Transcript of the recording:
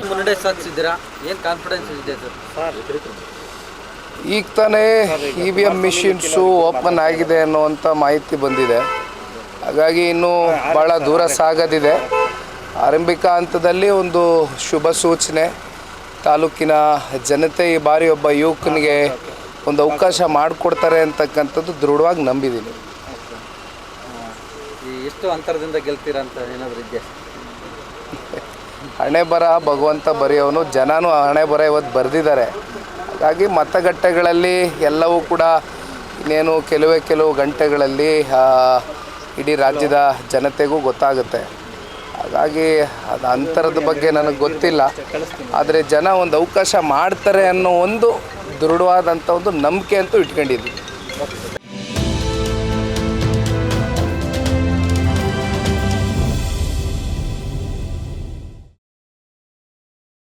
ಮುನ್ನಡೆ ಸಾಧಿಸಿದ್ದೀರಾ, ಏನು ಕಾನ್ಫಿಡೆನ್ಸ್ ಇದೆ ಸರ್? ಈಗ ತಾನೇ EVM ಮಿಷಿನ್ಸು ಓಪನ್ ಆಗಿದೆ ಅನ್ನುವಂಥ ಮಾಹಿತಿ ಬಂದಿದೆ. ಹಾಗಾಗಿ ಇನ್ನೂ ಭಾಳ ದೂರ ಸಾಗದಿದೆ. ಆರಂಭಿಕ ಹಂತದಲ್ಲಿ ಒಂದು ಶುಭ ಸೂಚನೆ. ತಾಲೂಕಿನ ಜನತೆ ಈ ಬಾರಿ ಒಬ್ಬ ಯುವಕನಿಗೆ ಒಂದು ಅವಕಾಶ ಮಾಡಿಕೊಡ್ತಾರೆ ಅಂತಕ್ಕಂಥದ್ದು ದೃಢವಾಗಿ ನಂಬಿದ್ದೀನಿ. ಎಷ್ಟು ಅಂತರದಿಂದ ಗೆಲ್ತೀರಾ ಅಂತ ಏನಾದರೂ ಇದೆಯಾ? ಹಣೆ ಬರ ಭಗವಂತ ಬರೆಯೋನು, ಜನನೂ ಹಣೆ ಬರ ಇವತ್ತು ಬರೆದಿದ್ದಾರೆ. ಹಾಗಾಗಿ ಮತಗಟ್ಟೆಗಳಲ್ಲಿ ಎಲ್ಲವೂ ಕೂಡ ಇನ್ನೇನು ಕೆಲವು ಗಂಟೆಗಳಲ್ಲಿ ಇಡೀ ರಾಜ್ಯದ ಜನತೆಗೂ ಗೊತ್ತಾಗುತ್ತೆ. ಹಾಗಾಗಿ ಅದು ಅಂತರದ ಬಗ್ಗೆ ನನಗೆ ಗೊತ್ತಿಲ್ಲ. ಆದರೆ ಜನ ಒಂದು ಅವಕಾಶ ಮಾಡ್ತಾರೆ ಅನ್ನೋ ಒಂದು ದೃಢವಾದಂಥ ಒಂದು ನಂಬಿಕೆ ಅಂತೂ ಇಟ್ಕೊಂಡಿದ್ದೀವಿ.